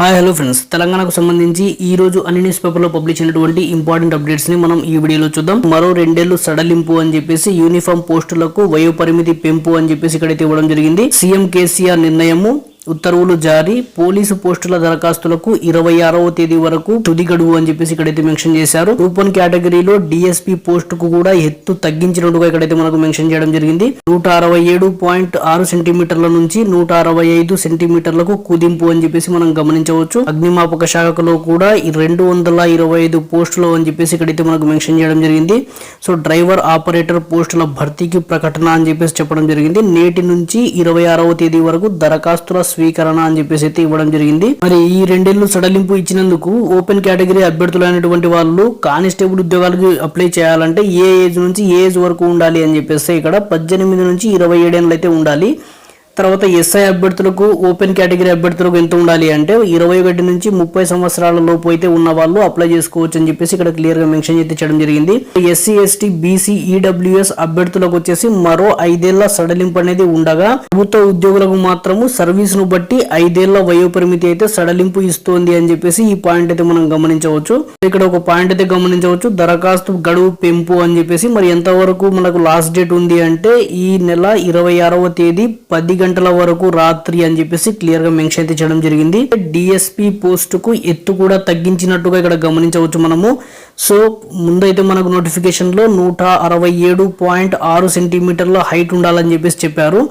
Hi hello friends, తెలంగాణకు సంబంధించి ఈ రోజు అన్ని న్యూస్ పేపర్లో పబ్లిష్ అయినటువంటి ఇంపార్టెంట్ అప్డేట్స్ ని మనం ఈ వీడియోలో చూద్దాం. మరో 2 ఏళ్లు సడలింపు అని చెప్పేసి యూనిఫామ్ పోస్టులకు వయో పరిమితి పెంపు అని చెప్పేసి ఇక్కడైతే ఇవ్వడం జరిగింది. సీఎం కేసీఆర్ నిర్ణయము, ఉత్తర్వులు జారీ, పోలీసు పోస్టుల దరఖాస్తులకు 26వ తేదీ వరకు తుది గడువు అని చెప్పేసి ఇక్కడైతే మెన్షన్ చేశారు. గ్రూప్ 1 కేటగిరీలో డిఎస్పీ పోస్ట్ కు కూడా ఎత్తు తగ్గించినట్టుగా ఇక్కడైతే మనకు మెన్షన్ చేయడం జరిగింది. 167.6 సెంటీమీటర్ల నుంచి 165 సెంటీమీటర్లకు కుదింపు అని చెప్పేసి మనం గమనించవచ్చు. అగ్నిమాపక శాఖలో కూడా 225 పోస్టులు అని చెప్పేసి ఇక్కడైతే మనకు మెన్షన్ చేయడం జరిగింది. సో డ్రైవర్ ఆపరేటర్ పోస్టుల భర్తీకి ప్రకటన అని చెప్పేసి చెప్పడం జరిగింది. నేటి నుంచి 26వ తేదీ వరకు దరఖాస్తుల స్వీకరణ అని చెప్పేసి అయితే ఇవ్వడం జరిగింది. మరి ఈ 2 ఏళ్లు సడలింపు ఇచ్చినందుకు ఓపెన్ కేటగిరీ అభ్యర్థులైనటువంటి వాళ్ళు కానిస్టేబుల్ ఉద్యోగాలకు అప్లై చేయాలంటే ఏ ఏజ్ నుంచి ఏ ఏజ్ వరకు ఉండాలి అని చెప్పేసి ఇక్కడ 18 నుంచి 27 ఏళ్ళు అయితే ఉండాలి. తర్వాత ఎస్ఐ అభ్యర్థులకు, ఓపెన్ కేటగిరీ అభ్యర్థులకు ఎంత ఉండాలి అంటే 21 నుంచి 30 సంవత్సరాల లోపు అయితే ఉన్న వాళ్ళు అప్లై చేసుకోవచ్చు అని చెప్పేసి ఇక్కడ క్లియర్ గా మెన్షన్ అయితే చేయడం జరిగింది. ఎస్సీ ఎస్టీ బీసీ ఈడబ్ల్యూఎస్ అభ్యర్థులకు వచ్చేసి మరో 5 ఏళ్ల సడలింపు అనేది ఉండగా, ప్రభుత్వ ఉద్యోగులకు మాత్రము సర్వీస్ ను బట్టి 5 ఏళ్ల వయో పరిమితి అయితే సడలింపు ఇస్తోంది అని చెప్పేసి ఈ పాయింట్ అయితే మనం గమనించవచ్చు. ఇక్కడ ఒక పాయింట్ అయితే గమనించవచ్చు, దరఖాస్తు గడువు పెంపు అని చెప్పేసి. మరి ఎంత వరకు మనకు లాస్ట్ డేట్ ఉంది అంటే ఈ నెల 26వ తేదీ 10 గంటల వరకు రాత్రి అని చెప్పేసి క్లియర్ గా మెన్షన్ అయితే చేయడం జరిగింది. డిఎస్పీ పోస్ట్ కు ఎత్తు కూడా తగ్గించినట్టుగా ఇక్కడ గమనించవచ్చు మనము. సో ముందైతే మనకు నోటిఫికేషన్ లో 167.6 సెంటీమీటర్ల హైట్ ఉండాలని చెప్పేసి చెప్పారు.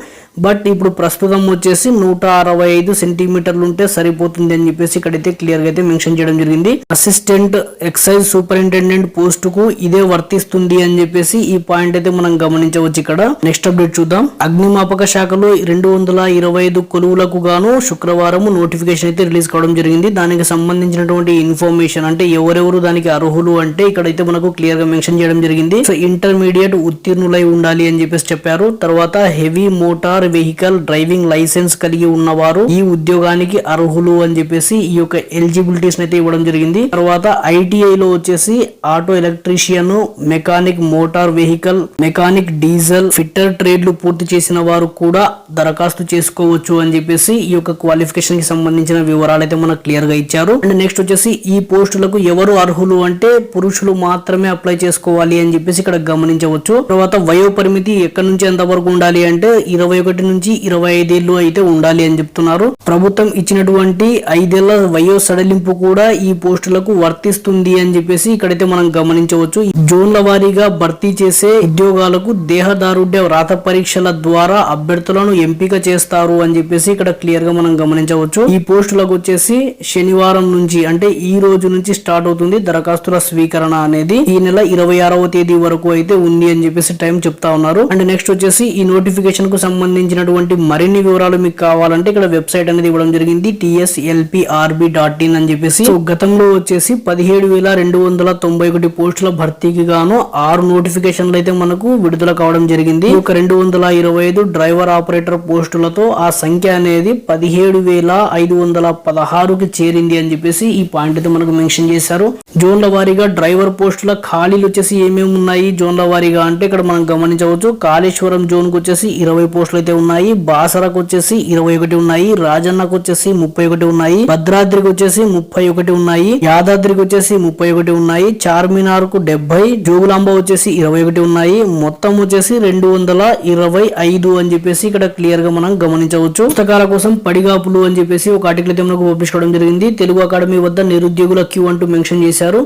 బట్ ఇప్పుడు ప్రస్తుతం వచ్చేసి 165 సెంటీమీటర్లు ఉంటే సరిపోతుంది అని చెప్పేసి ఇక్కడైతే క్లియర్ గా అయితే మెన్షన్ చేయడం జరిగింది. అసిస్టెంట్ ఎక్సైజ్ సూపరింటెండెంట్ పోస్ట్ కు ఇదే వర్తిస్తుంది అని చెప్పేసి ఈ పాయింట్ అయితే మనం గమనించవచ్చు. ఇక్కడ నెక్స్ట్ అప్డేట్ చూద్దాం. అగ్నిమాపక శాఖలో 225 కొలువులకు గాను శుక్రవారం నోటిఫికేషన్ అయితే రిలీజ్ కావడం జరిగింది. దానికి సంబంధించినటువంటి ఇన్ఫర్మేషన్ అంటే ఎవరెవరు దానికి అర్హులు అంటే ఇక్కడైతే మనకు క్లియర్ గా మెన్షన్ చేయడం జరిగింది. సో ఇంటర్మీడియట్ ఉత్తీర్ణులై ఉండాలి అని చెప్పేసి చెప్పారు. తర్వాత heavy motor vehicle driving licence కలిగి ఉన్నవారు ఈ ఉద్యోగానికి అర్హులు అని చెప్పేసి ఈ యొక్క ఎలిజిబిలిటీస్ అయితే ఇవ్వడం జరిగింది. తర్వాత ఐటీఐ లో వచ్చేసి auto electrician, mechanic motor vehicle, mechanic diesel, fitter ట్రేడ్లు పూర్తి చేసిన వారు కూడా దరఖాస్తు చేసుకోవచ్చు అని చెప్పేసి ఈ యొక్క క్వాలిఫికేషన్ కి సంబంధించిన వివరాలు అయితే మనకు క్లియర్ గా ఇచ్చారు. అండ్ నెక్స్ట్ వచ్చేసి ఈ పోస్టులకు ఎవరు అర్హులు అంటే పురుషులు మాత్రమే అప్లై చేసుకోవాలి అని చెప్పేసి ఇక్కడ గమనించవచ్చు. తర్వాత వయో పరిమితి ఎక్కడి నుంచి ఎంత వరకు ఉండాలి అంటే 21 నుంచి 25 ఏళ్ళు అయితే ఉండాలి అని చెప్తున్నారు. ప్రభుత్వం ఇచ్చినటువంటి 5 ఏళ్ల వయో సడలింపు కూడా ఈ పోస్టులకు వర్తిస్తుంది అని చెప్పేసి ఇక్కడైతే మనం గమనించవచ్చు. జోన్ల వారీగా భర్తీ చేసే ఉద్యోగాలకు దేహదారుఢ్య వ్రాత పరీక్షల ద్వారా అభ్యర్థులను ఎంపిక చేస్తారు అని చెప్పేసి ఇక్కడ క్లియర్ గా మనం గమనించవచ్చు. ఈ పోస్టులకు వచ్చేసి శనివారం నుంచి అంటే ఈ రోజు నుంచి స్టార్ట్ అవుతుంది దరఖాస్తుల స్వీకరణ అనేది. ఈ నెల 26వ తేదీ వరకు అయితే ఉంది అని చెప్పేసి టైం చెప్తా ఉన్నారు. అండ్ నెక్స్ట్ వచ్చేసి ఈ నోటిఫికేషన్ కు సంబంధించినటువంటి మరిన్ని వివరాలు మీకు కావాలంటే ఇక్కడ వెబ్సైట్ అనేది ఇవ్వడం జరిగింది, tslprb.in అని చెప్పేసి. సో గతంలో వచ్చేసి 17,291 పోస్టుల భర్తీకి గాను 6 నోటిఫికేషన్లు అయితే మనకు విడుదల కావడం జరిగింది. ఒక 225 డ్రైవర్ ఆపరేటర్ పోస్టులతో ఆ సంఖ్య అనేది 17,516కి చేరింది అని చెప్పేసి ఈ పాయింట్ అయితే మనకు మెన్షన్ చేశారు. జోన్ల వారీగా డ్రైవర్ పోస్టుల ఖాళీలు వచ్చేసి ఏమేమి ఉన్నాయి జోన్ల వారీగా అంటే ఇక్కడ మనం గమనించవచ్చు. కాళేశ్వరం జోన్ కు వచ్చేసి 20 పోస్టులు అయితే ఉన్నాయి, బాసరకు వచ్చేసి 21 ఉన్నాయి, రాజన్నకు వచ్చేసి 31 ఉన్నాయి, భద్రాద్రికి వచ్చేసి 31 ఉన్నాయి, యాదాద్రికి వచ్చేసి 31 ఉన్నాయి, చార్మినార్ కు 70, జోగులాంబ వచ్చేసి 21 ఉన్నాయి. మొత్తం వచ్చేసి 225 అని చెప్పేసి ఇక్కడ క్లియర్ గా మనం గమనించవచ్చు. పుస్తకాల కోసం పడిగాపులు అని చెప్పేసి ఒక ఆర్టికల్ అయితే మనకు పబ్లిష్ కావడం జరిగింది. తెలుగు అకాడమీ వద్ద నిరుద్యోగుల క్యూ అంటూ మెన్షన్ చేశారు.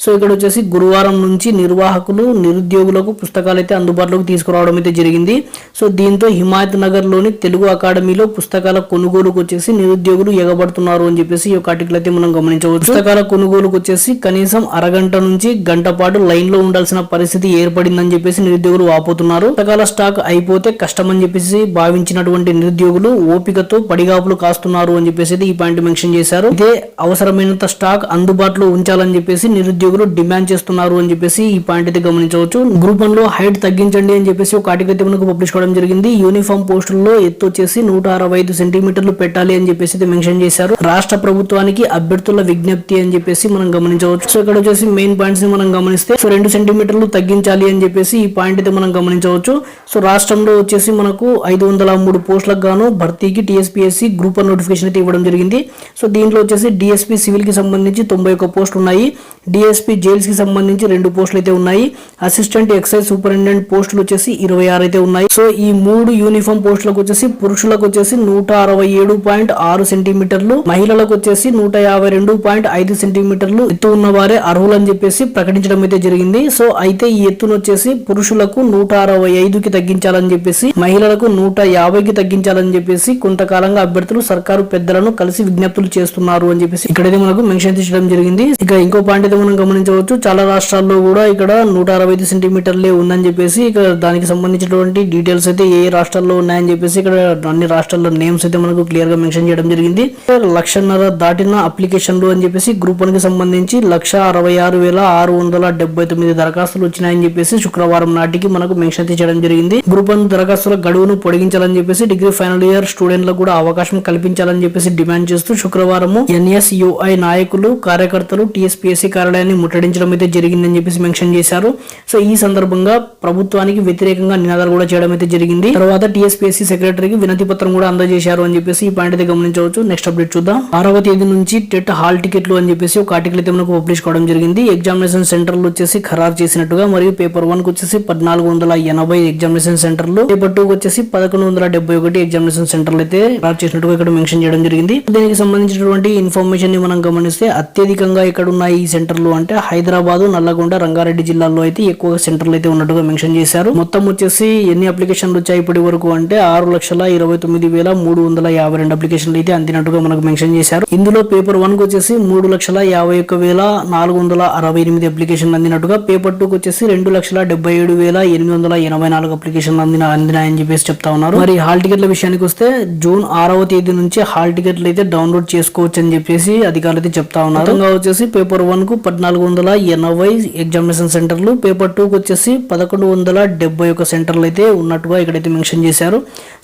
సో ఇక్కడ వచ్చేసి గురువారం నుంచి నిర్వాహకులు నిరుద్యోగులకు పుస్తకాలు అయితే అందుబాటులోకి తీసుకురావడం అయితే జరిగింది. సో దీంతో హిమాయత్ నగర్ లోని తెలుగు అకాడమీలో పుస్తకాల కొనుగోలుకు వచ్చేసి నిరుద్యోగులు ఎగబడుతున్నారు అని చెప్పేసి ఈ ఆర్టికల్ అయితే మనం గమనించవచ్చు. పుస్తకాల కొనుగోలుకు వచ్చేసి కనీసం అరగంట నుంచి గంట పాటు లైన్ లో ఉండాల్సిన పరిస్థితి ఏర్పడిందని చెప్పేసి నిరుద్యోగులు వాపోతున్నారు. పుస్తకాల స్టాక్ అయిపోతే కష్టం అని చెప్పేసి భావించినటువంటి నిరుద్యోగులు ఓపికతో పడిగాపులు కాస్తున్నారు అని చెప్పేసి ఈ పాయింట్ మెన్షన్ చేశారు. ఇదే అవసరమైనంత స్టాక్ అందుబాటులో ఉంచాలని చెప్పేసి నిరుద్యోగులు నిరుద్యోగులు డిమాండ్ చేస్తున్నారు అని చెప్పేసి ఈ పాయింట్ అయితే గమనించవచ్చు. గ్రూప్ 1 లో హైట్ తగ్గించండి అని చెప్పేసి ఒక ఆర్టికల్ అయితే మనకు పబ్లిష్ కావడం జరిగింది. యూనిఫామ్ పోస్టుల్లో ఎత్తు వచ్చేసి 165 సెంటీమీటర్లు పెట్టాలి అని చెప్పేసి అయితే మెన్షన్ చేశారు. రాష్ట్ర ప్రభుత్వానికి అభ్యర్థుల విజ్ఞప్తి అని చెప్పేసి మనం గమనించవచ్చు. సో ఇక్కడ వచ్చేసి మెయిన్ పాయింట్స్ ని మనం గమనిస్తే సో 2 సెంటీమీటర్లు తగ్గించాలి అని చెప్పేసి ఈ పాయింట్ అయితే మనం గమనించవచ్చు. సో రాష్ట్రంలో వచ్చేసి మనకు 503 పోస్టులకు గాను భర్తీకి టీఎస్పీఎస్సీ గ్రూప్ 1 నోటిఫికేషన్ అయితే ఇవ్వడం జరిగింది. సో దీంట్లో వచ్చేసి డిఎస్పీ సివిల్ కి సంబంధించి 91 పోస్టులు ఉన్నాయి. డిఎస్పీ జైల్స్ కి సంబంధించి 2 పోస్టులు అయితే ఉన్నాయి. అసిస్టెంట్ ఎక్సైజ్ సూపరింటెండెంట్ పోస్టులు వచ్చేసి 26 అయితే ఉన్నాయి. సో ఈ 3 యూనిఫామ్ పోస్టులకు వచ్చేసి పురుషులకు వచ్చేసి 167.6 సెంటీమీటర్లు, మహిళలకు వచ్చేసి 152.5 సెంటీమీటర్లు ఎత్తు ఉన్న వారే అర్హులు అని చెప్పేసి ప్రకటించడం అయితే జరిగింది. సో అయితే ఈ ఎత్తును వచ్చేసి పురుషులకు 165కి తగ్గించాలని చెప్పేసి, మహిళలకు 150కి తగ్గించాలని చెప్పేసి కొంతకాలంగా అభ్యర్థులు సర్కారు పెద్దలను కలిసి విజ్ఞప్తులు చేస్తున్నారు అని చెప్పేసి ఇక్కడైతే మనకు మెన్షన్ చేయడం జరిగింది. ఇక ఇంకో పాయింట్ అయితే మనం గమనించవచ్చు. చాలా రాష్ట్రాల్లో కూడా ఇక్కడ 165 సెంటీమీటర్లే ఉందని చెప్పేసి ఇక్కడ దానికి సంబంధించినటువంటి డీటెయిల్స్ అయితే ఏ రాష్ట్రాల్లో ఉన్నాయని చెప్పేసి ఇక్కడ అన్ని రాష్ట్రాల నేమ్స్ అయితే మనకు క్లియర్ గా మెన్షన్ చేయడం జరిగింది. 1,00,000 దాటిన అప్లికేషన్లు అని చెప్పేసి గ్రూప్ 1 కి సంబంధించి 166,679 దరఖాస్తులు వచ్చినాయని చెప్పేసి శుక్రవారం నాటికి మనకు మెన్షన్ చేయడం జరిగింది. గ్రూప్ 1 దరఖాస్తుల గడువును పొడిగించాలని చెప్పేసి డిగ్రీ ఫైనల్ ఇయర్ స్టూడెంట్లకు కూడా అవకాశం కల్పించాలని చెప్పేసి డిమాండ్ చేస్తూ శుక్రవారం ఎన్ఎస్యుఐ నాయకులు కార్యకర్తలు టీఎస్పీఎస్సీ కార్యాలయాన్ని ముట్టడించడం అయితే జరిగిందని చెప్పేసి మెన్షన్ చేశారు. సో ఈ సందర్భంగా ప్రభుత్వానికి వ్యతిరేకంగా నినాదాలు కూడా చేయడం అయితే జరిగింది. తర్వాత టీఎస్పీఎస్సీ సెక్రటరీకి వినతి పత్రం కూడా అందజేశారు అని చెప్పేసి ఈ పాయింట్ అయితే గమనించవచ్చు. నెక్స్ట్ అప్డేట్ చూద్దాం. 6వ తేదీ నుంచి టెట్ హాల్ టికెట్లు అని చెప్పేసి ఒక ఆర్టికల్ అయితే మనకు పబ్లిష్ కావడం జరిగింది. ఎగ్జామినేషన్ సెంటర్లు వచ్చేసి ఖరారు చేసినట్టుగా మరియు పేపర్ 1 కు వచ్చేసి 1480 ఎగ్జామినేషన్ సెంటర్లు, పేపర్ 2 కు వచ్చేసి 1171 ఎగ్జామినేషన్ సెంటర్లు అయితే ఖరారు చేసినట్టుగా ఇక్కడ మెన్షన్ చేయడం జరిగింది. దీనికి సంబంధించినటువంటి ఇన్ఫర్మేషన్ ని మనం గమనిస్తే అత్యధికంగా ఇక్కడ ఉన్న ఈ సెంటర్లు అంటే హైదరాబాద్, నల్లగొండ, రంగారెడ్డి జిల్లాల్లో అయితే ఎక్కువ సెంటర్లు అయితే ఉన్నట్టుగా మెన్షన్ చేశారు. మొత్తం వచ్చేసి ఎన్ని అప్లికేషన్లు వచ్చాయి ఇప్పటి వరకు అంటే 6,29,352 అప్లికేషన్లు అయితే అందినట్టుగా మనకు మెన్షన్ చేశారు. ఇందులో పేపర్ 1 కు వచ్చేసి 3,51,468 అప్లికేషన్లు అందినట్టుగా, పేపర్ 2 కు వచ్చేసి 2,77,884 అప్లికేషన్లు అందినాయని చెప్పేసి చెప్తా ఉన్నారు. మరి హాల్ టికెట్ల విషయానికి వస్తే జూన్ 6వ తేదీ నుంచి హాల్ టికెట్లు అయితే డౌన్లోడ్ చేసుకోవచ్చు అని చెప్పేసి అధికారులు అయితే చెప్తా ఉన్నారు. వచ్చేసి పేపర్ 1 కు 1480 ఎగ్జామినేషన్ సెంటర్లు, పేపర్ 2 కు వచ్చేసి 1171 సెంటర్లు అయితే ఉన్నట్టుగా ఇక్కడైతే మెన్షన్ చేశారు.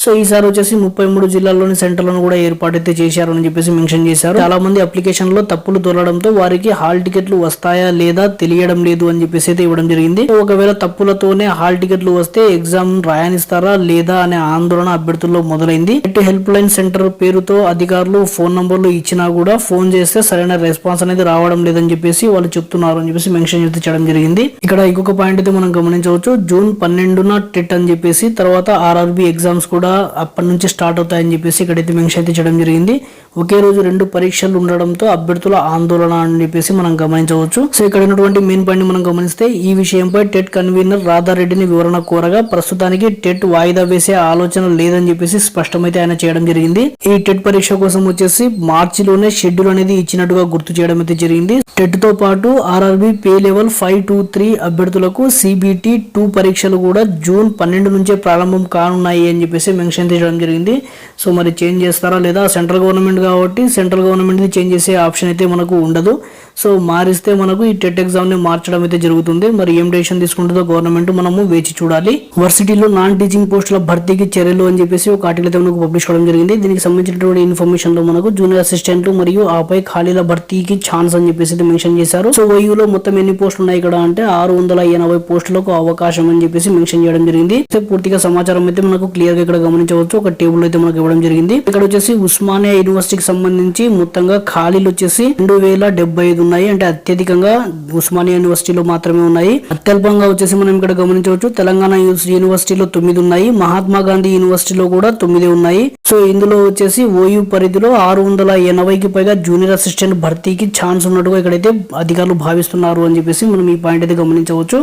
సో ఈసారి వచ్చేసి 33 జిల్లాల్లోని సెంటర్లను కూడా ఏర్పాటు అయితే చేశారు అని చెప్పేసి మెన్షన్ చేశారు. చాలా మంది అప్లికేషన్ లో తప్పులు దొరకడంతో వారికి హాల్ టికెట్లు వస్తాయా లేదా తెలియడం లేదు అని చెప్పేసి అయితే ఇవ్వడం జరిగింది. ఒకవేళ తప్పులతోనే హాల్ టికెట్లు వస్తే ఎగ్జామ్ రాయనిస్తారా లేదా అనే ఆందోళన అభ్యర్థుల్లో మొదలైంది. హెల్ప్ లైన్ సెంటర్ పేరుతో అధికారులు ఫోన్ నంబర్లు ఇచ్చినా కూడా ఫోన్ చేస్తే సరైన రెస్పాన్స్ అనేది రావడం లేదని చెప్పేసి వాళ్ళు చెప్తున్నారు అని చెప్పేసి మెన్షన్ అయితే చేయడం జరిగింది. ఇక్కడ ఇంకొక పాయింట్ అయితే మనం గమనించవచ్చు. జూన్ 12న టెట్ అని చెప్పేసి తర్వాత ఆర్ఆర్బి ఎగ్జామ్స్ కూడా అప్పటి నుంచి స్టార్ట్ అవుతాయని చెప్పేసి ఇక్కడైతే మెన్షన్ అయితే చేయడం జరిగింది. ఒకే రోజు 2 పరీక్షలు ఉండడంతో అభ్యర్థుల ఆందోళన అని చెప్పేసి మనం గమనించవచ్చు. సో ఇక్కడ ఉన్నటువంటి మెయిన్ పాయింట్ మనం గమనిస్తే ఈ విషయంపై టెట్ కన్వీనర్ రాధారెడ్డిని వివరణ కోరగా ప్రస్తుతానికి టెట్ వాయిదా వేసే ఆలోచన లేదని చెప్పేసి స్పష్టమైతే ఆయన చేయడం జరిగింది. ఈ టెట్ పరీక్ష కోసం వచ్చేసి మార్చిలోనే షెడ్యూల్ అనేది ఇచ్చినట్టుగా గుర్తు చేయడం అయితే జరిగింది. టెట్ తో పాటు ఆర్ఆర్బి పే లెవెల్ 523 అభ్యర్థులకు సిబిటి 2 పరీక్షలు కూడా జూన్ 12 నుంచే ప్రారంభం కానున్నాయి అని చెప్పేసి మెన్షన్ చేయడం జరిగింది. సో మరి చేంజ్ చేస్తారా లేదా, సెంట్రల్ గవర్నమెంట్ కాబట్టి సెంట్రల్ గవర్నమెంట్ చేంజ్ చేసే ఆప్షన్ అయితే మనకు ఉండదు. సో మారిస్తే మనకు ఈ టెట్ ఎగ్జామ్ ని మార్చడం అయితే జరుగుతుంది. మరి ఏం డెసిషన్ తీసుకుంటుందో గవర్నమెంట్ మనము వేచి చూడాలి. వర్సిటీలో నాన్ టీచింగ్ పోస్టుల భర్తీకి చర్యలు అని చెప్పేసి ఒక ఆర్టికల్ అయితే మనకు పబ్లిష్ అవడం జరిగింది. దీనికి సంబంధించినటువంటి ఇన్ఫర్మేషన్ లో మనకు జూనియర్ అసిస్టెంట్లు మరియు ఆపై ఖాళీల భర్తీకి ఛాన్స్ అని చెప్పేసి మెన్షన్ చేశారు. సో వైయూలో మొత్తం ఎన్ని పోస్టులు ఉన్నాయి ఇక్కడ అంటే 680 పోస్టులకు అవకాశం అని చెప్పేసి మెన్షన్ చేయడం జరిగింది. పూర్తిగా సమాచారం అయితే మనకు క్లియర్ గా ఇక్కడ గమనించవచ్చు. ఒక టేబుల్ అయితే మనకు ఇవ్వడం జరిగింది. ఇక్కడ వచ్చేసి ఉస్మానియా యూనివర్సిటీకి సంబంధించి మొత్తంగా ఖాళీలు వచ్చేసి 2075 ఉన్నాయి. అంటే అత్యధికంగా ఉస్మానియా యూనివర్సిటీలో మాత్రమే ఉన్నాయి. అత్యల్పంగా వచ్చేసి మనం ఇక్కడ గమనించవచ్చు తెలంగాణ యూనివర్సిటీలో 9 ఉన్నాయి. మహాత్మా గాంధీ యూనివర్సిటీలో కూడా 9 ఉన్నాయి. సో ఇందులో వచ్చేసి ఓయూ పరిధిలో 680కి పైగా జూనియర్ అసిస్టెంట్ భర్తీకి ఛాన్స్ ఉన్నట్టుగా ఇక్కడైతే అధికారులు భావిస్తున్నారు అని చెప్పేసి మనం ఈ పాయింట్ అయితే గమనించవచ్చు.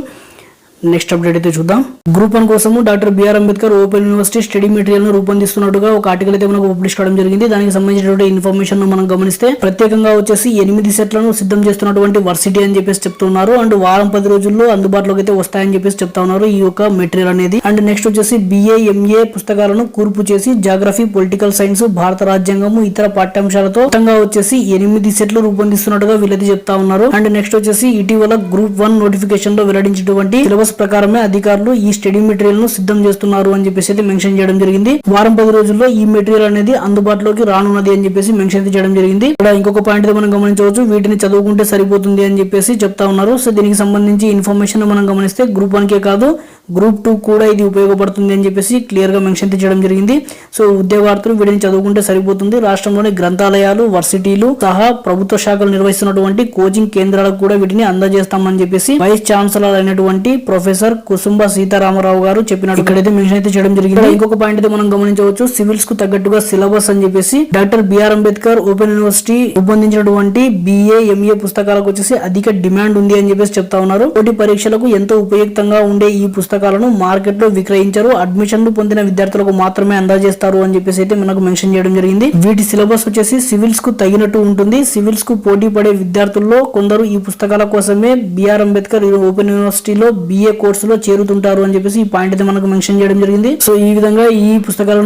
నెక్స్ట్ అప్డేట్ అయితే చూద్దాం. గ్రూప్ 1 కోసము doctor BR Ambedkar open university study material ను రూపొందిస్తున్నట్టుగా ఒక ఆర్టికల్ అయితే మనకు పబ్లిష్ కావడం జరిగింది. దానికి సంబంధించినటువంటి ఇన్ఫర్మేషన్ ను మనం గమనిస్తే ప్రత్యేకంగా వచ్చేసి 8 సెట్లను సిద్ధం చేస్తున్నటువంటి వర్సిటీ అని చెప్పేసి చెప్తున్నారు. అండ్ వారం 10 రోజుల్లో అందుబాటులోకి అయితే వస్తాయని చెప్పేసి చెప్తా ఉన్నారు ఈ యొక్క మెటీరియల్ అనేది. అండ్ నెక్స్ట్ వచ్చేసి బిఏ ఎంఏ పుస్తకాలను కూర్పు చేసి జాగ్రఫీ, పొలిటికల్ సైన్స్, భారత రాజ్యాంగము, ఇతర పాఠ్యాంశాలతో మొత్తంగా వచ్చేసి 8 సెట్లు రూపొందిస్తున్నట్టుగా వీళ్ళైతే చెప్తా ఉన్నారు. అండ్ నెక్స్ట్ వచ్చేసి ఇటీవల గ్రూప్ 1 నోటిఫికేషన్ లో వెల్లడించినటువంటి సిలబస్ ప్రకారమే అధికారులు ఈ స్టడీ మెటీరియల్ ను సిద్ధం చేస్తున్నారు అని చెప్పేసి అయితే మెన్షన్ చేయడం జరిగింది. వారం 10 రోజుల్లో ఈ మెటీరియల్ అనేది అందుబాటులోకి రానున్నది అని చెప్పేసి మెన్షన్ చేయడం జరిగింది. ఇక్కడ ఇంకొక పాయింట్ మనం గమనించవచ్చు, వీటిని చదువుకుంటే సరిపోతుంది అని చెప్పేసి చెప్తా ఉన్నారు. సో దీనికి సంబంధించి ఇన్ఫర్మేషన్ మనం గమనిస్తే గ్రూప్ 1 కే కాదు గ్రూప్ 2 కూడా ఇది ఉపయోగపడుతుంది అని చెప్పేసి క్లియర్ గా మెన్షన్ చేయడం జరిగింది. సో ఉద్యోగార్థులు వీటిని చదువుకుంటే సరిపోతుంది. రాష్ట్రంలోని గ్రంథాలయాలు, వర్సిటీలు సహా ప్రభుత్వ శాఖలు నిర్వహిస్తున్నటువంటి కోచింగ్ కేంద్రాలకు కూడా వీటిని అందజేస్తామని చెప్పేసి వైస్ ఛాన్సలర్ అయినటువంటి ప్రొఫెసర్ కుసుంబ సీతారామరావు గారు చెప్పినట్టు ఇక్కడైతే మెన్షన్ అయితే చేయడం జరిగింది. ఇంకొక పాయింట్ అయితే మనం గమనించవచ్చు, సివిల్స్ కు తగ్గట్టుగా సిలబస్ అని చెప్పేసి doctor BR Ambedkar open university రూపొందించినటువంటి బిఏ ఎంఏ పుస్తకాలకు వచ్చేసి అధిక డిమాండ్ ఉంది అని చెప్పేసి చెప్తా ఉన్నారు. పోటీ పరీక్షలకు ఎంతో ఉపయుక్తంగా ఉండే ఈ పుస్తకాలను మార్కెట్ లో విక్రయించరు, అడ్మిషన్లు పొందిన విద్యార్థులకు మాత్రమే అందజేస్తారు అని చెప్పేసి అయితే మనకు మెన్షన్ చేయడం జరిగింది. వీటి సిలబస్ వచ్చేసి సివిల్స్ కు తగినట్టు ఉంటుంది. సివిల్స్ కు పోటీ పడే విద్యార్థుల్లో కొందరు ఈ పుస్తకాల కోసమే బిఆర్ అంబేద్కర్ ఓపెన్ యూనివర్సిటీలో బిఏ కోర్సులో చేరుతుంటారు అని చెప్పేసి ఈ పాయింట్ అయితే మనకు మెన్షన్ చేయడం జరిగింది. సో ఈ విధంగా ఈ పుస్తకాల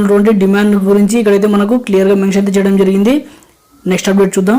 డిమాండ్ గురించి ఇక్కడైతే మనకు క్లియర్ గా మెన్షన్ చేయడం జరిగింది. నెక్స్ట్ అప్డేట్ చూద్దాం.